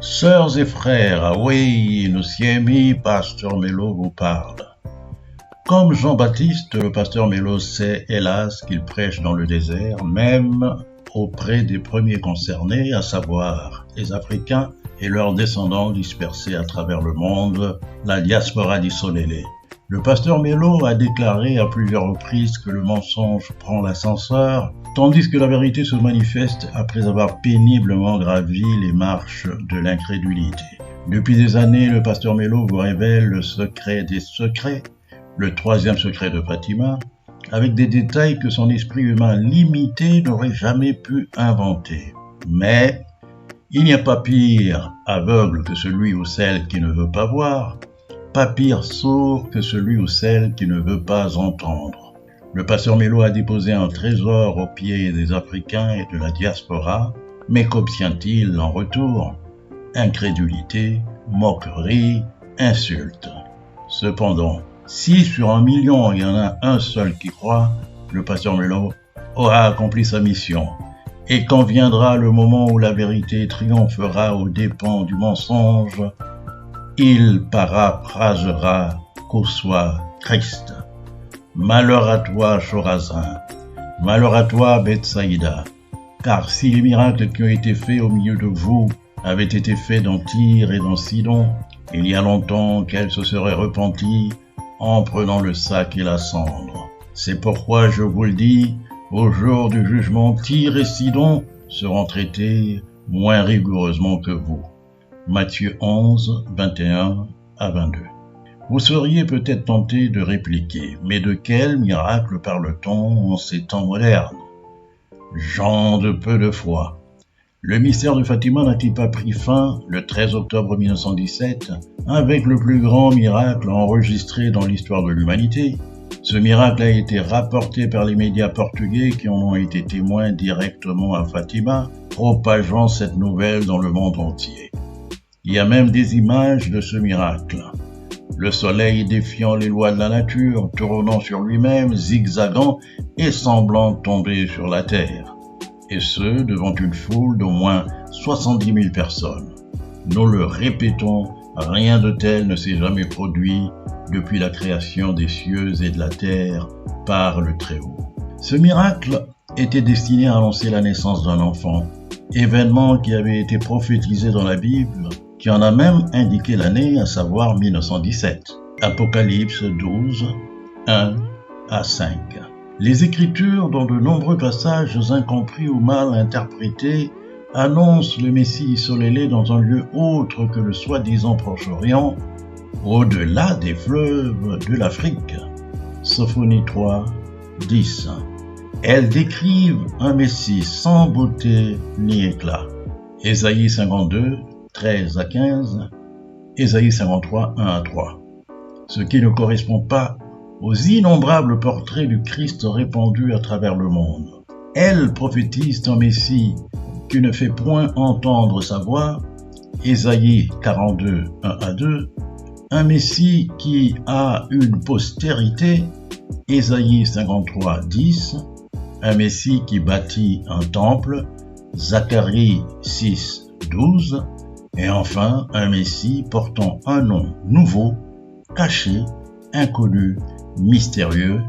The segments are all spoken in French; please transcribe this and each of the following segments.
Sœurs et frères, oui, Nosiemi, Pasteur Melo vous parle. Comme Jean-Baptiste, le pasteur Melo sait, hélas, qu'il prêche dans le désert, même auprès des premiers concernés, à savoir les Africains et leurs descendants dispersés à travers le monde, la diaspora du Solélé. Le pasteur Melo a déclaré à plusieurs reprises que le mensonge prend l'ascenseur, tandis que la vérité se manifeste après avoir péniblement gravi les marches de l'incrédulité. Depuis des années, le pasteur Melo vous révèle le secret des secrets, le troisième secret de Fatima, avec des détails que son esprit humain limité n'aurait jamais pu inventer. Mais il n'y a pas pire aveugle que celui ou celle qui ne veut pas voir, pas pire sourd que celui ou celle qui ne veut pas entendre. Le pasteur Melo a déposé un trésor aux pieds des Africains et de la diaspora, mais qu'obtient-il en retour? Incrédulité, moquerie, insulte. Cependant, si sur 1 million il y en a un seul qui croit, le pasteur Melo aura accompli sa mission. Et quand viendra le moment où la vérité triomphera aux dépens du mensonge, il paraphrasera qu'au soit Christ. Malheur à toi, Chorazin, malheur à toi, Bethsaïda, car si les miracles qui ont été faits au milieu de vous avaient été faits dans Tyr et dans Sidon, il y a longtemps qu'elles se seraient repenties en prenant le sac et la cendre. C'est pourquoi je vous le dis, au jour du jugement, Tyr et Sidon seront traités moins rigoureusement que vous. Matthieu 11, 21 à 22. Vous seriez peut-être tenté de répliquer, mais de quel miracle parle-t-on en ces temps modernes? Gens de peu de foi. Le mystère de Fatima n'a-t-il pas pris fin le 13 octobre 1917 avec le plus grand miracle enregistré dans l'histoire de l'humanité? Ce miracle a été rapporté par les médias portugais qui en ont été témoins directement à Fatima, propageant cette nouvelle dans le monde entier. Il y a même des images de ce miracle. Le soleil défiant les lois de la nature, tournant sur lui-même, zigzagant et semblant tomber sur la terre. Et ce, devant une foule d'au moins 70 000 personnes. Nous le répétons, rien de tel ne s'est jamais produit depuis la création des cieux et de la terre par le Très-Haut. Ce miracle était destiné à annoncer la naissance d'un enfant, événement qui avait été prophétisé dans la Bible, qui en a même indiqué l'année, à savoir 1917. Apocalypse 12, 1 à 5. Les Écritures, dans de nombreux passages incompris ou mal interprétés, annoncent le Messie Solélé dans un lieu autre que le soi-disant Proche-Orient, au-delà des fleuves de l'Afrique. Sophonie 3, 10. Elles décrivent un Messie sans beauté ni éclat. Ésaïe 52, 13 à 15, Ésaïe 53, 1 à 3. Ce qui ne correspond pas aux innombrables portraits du Christ répandus à travers le monde. Elles prophétisent un Messie qui ne fait point entendre sa voix, Ésaïe 42, 1 à 2, un Messie qui a une postérité, Ésaïe 53, 10, un Messie qui bâtit un temple, Zacharie 6, 12, et enfin un Messie portant un nom nouveau, caché, inconnu, mystérieux,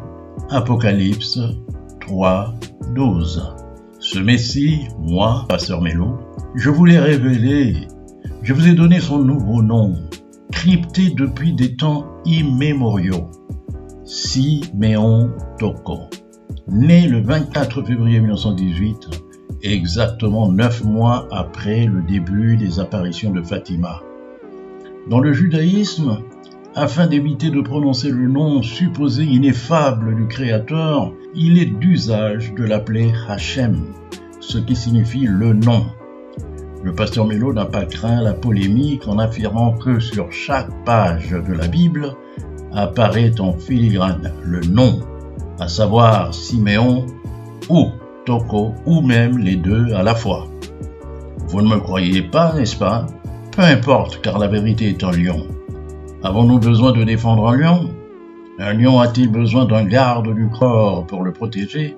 Apocalypse 3, 12. Ce Messie, moi, pasteur Melo, je vous l'ai révélé, je vous ai donné son nouveau nom, crypté depuis des temps immémoriaux, Siméon Toko, né le 24 février 1918, exactement 9 mois après le début des apparitions de Fatima. Dans le judaïsme, afin d'éviter de prononcer le nom supposé ineffable du Créateur, il est d'usage de l'appeler Hachem, ce qui signifie le nom. Le pasteur Melo n'a pas craint la polémique en affirmant que sur chaque page de la Bible apparaît en filigrane le nom à savoir Siméon ou Toko, ou même les deux à la fois. Vous ne me croyez pas, n'est-ce pas? Peu importe, car la vérité est un lion. Avons-nous besoin de défendre un lion? Un lion a-t-il besoin d'un garde du corps pour le protéger?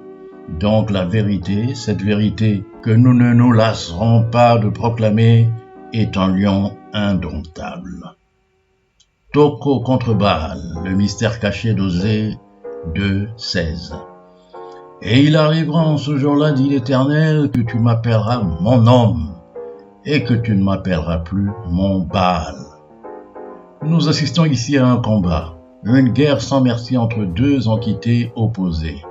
Donc la vérité, cette vérité que nous ne nous lasserons pas de proclamer, est un lion indomptable. Toko contre Baal, le mystère caché d'Osée 2:16. Et il arrivera en ce jour-là, dit l'Éternel, que tu m'appelleras mon homme, et que tu ne m'appelleras plus mon Baal. Nous assistons ici à un combat, une guerre sans merci entre deux entités opposées.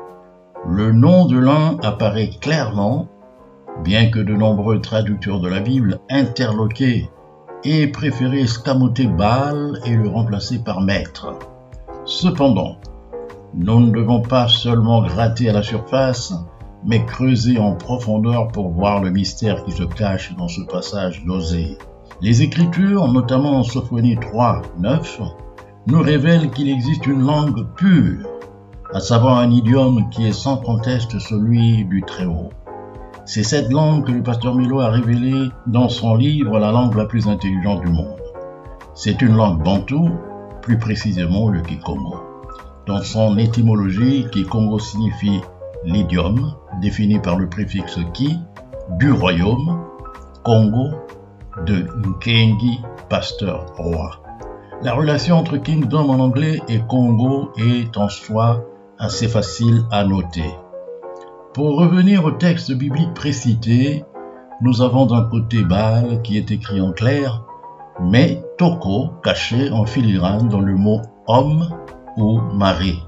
Le nom de l'un apparaît clairement, bien que de nombreux traducteurs de la Bible interloquaient et préféraient escamoter Baal et le remplacer par maître. Cependant, nous ne devons pas seulement gratter à la surface, mais creuser en profondeur pour voir le mystère qui se cache dans ce passage d'Osée. Les Écritures, notamment en Sophonie 3:9, nous révèlent qu'il existe une langue pure, à savoir un idiome qui est sans conteste celui du Très-Haut. C'est cette langue que le pasteur Milo a révélée dans son livre « La langue la plus intelligente du monde ». C'est une langue bantoue, plus précisément le Kikongo. Dans son étymologie, Kikongo signifie l'idiome, défini par le préfixe ki, du royaume, Congo, de Nkengi, pasteur roi. La relation entre kingdom en anglais et Congo est en soi assez facile à noter. Pour revenir au texte biblique précité, nous avons d'un côté Baal qui est écrit en clair, mais Toko caché en filigrane dans le mot homme ou mari.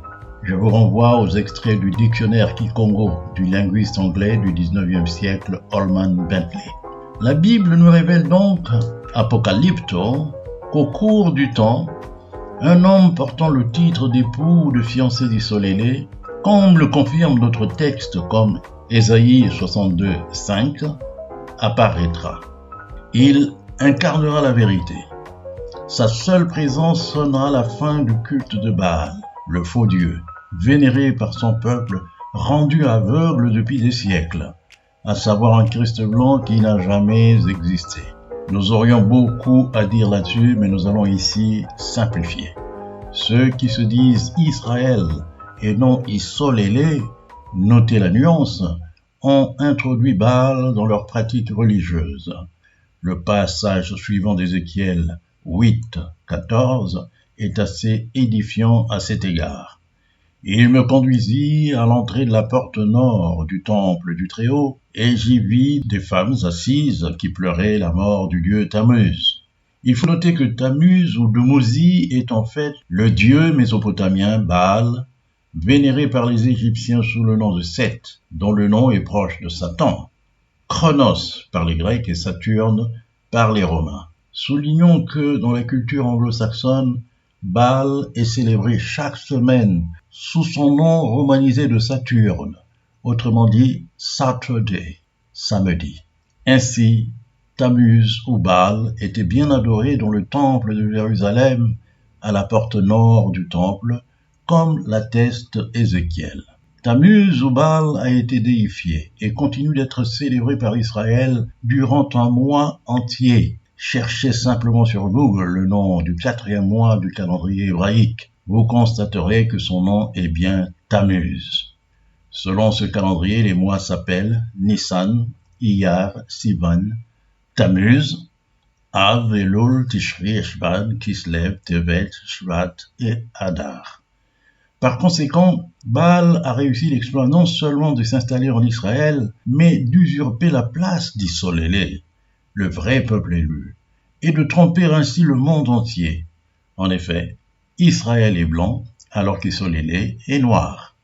Je vous renvoie aux extraits du dictionnaire Kikongo du linguiste anglais du 19e siècle Holman Bentley. La Bible nous révèle donc, apocalypto, qu'au cours du temps, un homme portant le titre d'époux ou de fiancé d'Isolélé, comme le confirment d'autres textes comme Ésaïe 62:5, apparaîtra. Il incarnera la vérité. Sa seule présence sonnera la fin du culte de Baal, le faux Dieu, vénéré par son peuple, rendu aveugle depuis des siècles, à savoir un Christ blanc qui n'a jamais existé. Nous aurions beaucoup à dire là-dessus, mais nous allons ici simplifier. Ceux qui se disent Israël et non Isolélé, notez la nuance, ont introduit Baal dans leurs pratiques religieuses. Le passage suivant d'Ézéchiel 8:14 est assez édifiant à cet égard. Il me conduisit à l'entrée de la porte nord du temple du Très-Haut, et j'y vis des femmes assises qui pleuraient la mort du dieu Tammuz. Il faut noter que Tammuz ou Dumuzi est en fait le dieu mésopotamien Baal, vénéré par les Égyptiens sous le nom de Seth, dont le nom est proche de Satan, Chronos par les Grecs et Saturne par les Romains. Soulignons que dans la culture anglo-saxonne, Baal est célébré chaque semaine sous son nom romanisé de Saturne, autrement dit Saturday, samedi. Ainsi, Tammuz ou Baal était bien adoré dans le temple de Jérusalem, à la porte nord du temple, comme l'atteste Ézéchiel. Tammuz ou Baal a été déifié et continue d'être célébré par Israël durant un mois entier. Cherchez simplement sur Google le nom du 4e mois du calendrier hébraïque. Vous constaterez que son nom est bien Tammuz. Selon ce calendrier, les mois s'appellent Nissan, Iyar, Sivan, Tammuz, Av, Elul, Tishri, Shvat, Kislev, Tevet, Shvat et Adar. Par conséquent, Baal a réussi l'exploit non seulement de s'installer en Israël, mais d'usurper la place d'Isolélé, le vrai peuple élu, et de tromper ainsi le monde entier. En effet, Israël est blanc, alors qu'Isolélé est noir.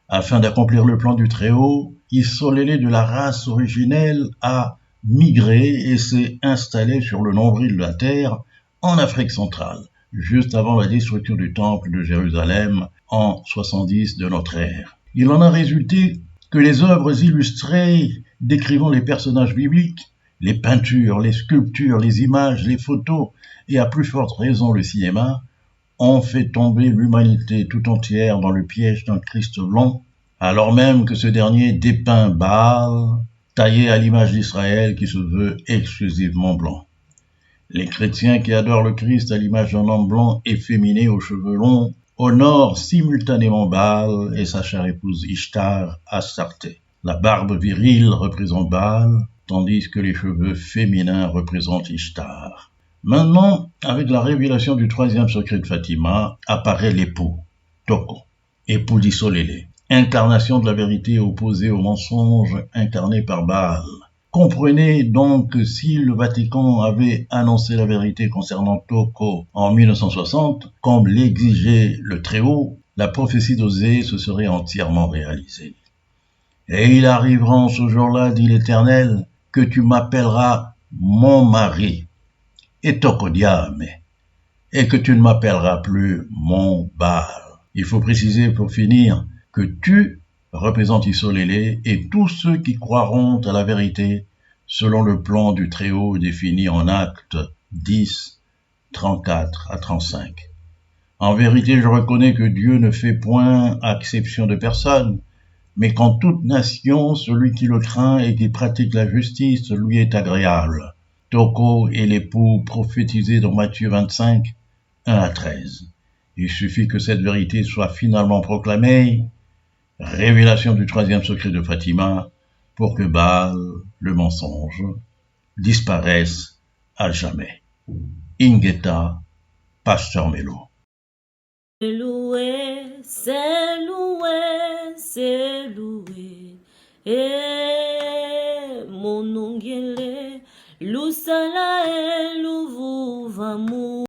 Afin d'accomplir le plan du Très-Haut, Isolélé de la race originelle a migré et s'est installé sur le nombril de la terre en Afrique centrale, juste avant la destruction du temple de Jérusalem en 70 de notre ère. Il en a résulté que les œuvres illustrées décrivant les personnages bibliques, les peintures, les sculptures, les images, les photos et à plus forte raison le cinéma, ont fait tomber l'humanité tout entière dans le piège d'un Christ blanc, alors même que ce dernier dépeint Baal, taillé à l'image d'Israël qui se veut exclusivement blanc. Les chrétiens qui adorent le Christ à l'image d'un homme blanc efféminé aux cheveux longs honorent simultanément Baal et sa chère épouse Ishtar, Astarté. La barbe virile représente Baal, tandis que les cheveux féminins représentent Ishtar. Maintenant, avec la révélation du troisième secret de Fatima, apparaît l'époux, Toko, époux d'Isolélé, incarnation de la vérité opposée au mensonge incarné par Baal. Comprenez donc que si le Vatican avait annoncé la vérité concernant Toko en 1960, comme l'exigeait le Très-Haut, la prophétie d'Osée se serait entièrement réalisée. Et il arrivera en ce jour-là, dit l'Éternel, que tu m'appelleras mon mari, et Tokodiame, et que tu ne m'appelleras plus mon Baal. Il faut préciser pour finir que tu représente Isolélé et tous ceux qui croiront à la vérité selon le plan du Très-Haut défini en Actes 10, 34 à 35. En vérité, je reconnais que Dieu ne fait point exception de personne, mais qu'en toute nation, celui qui le craint et qui pratique la justice lui est agréable. Toko est l'époux prophétisé dans Matthieu 25, 1 à 13. Il suffit que cette vérité soit finalement proclamée, révélation du troisième secret de Fatima, pour que Baal, le mensonge, disparaisse à jamais. Ingeta, Pasteur Melo. C'est loué, c'est loué, c'est loué. Et mon ongele, lusala e luvu vamu.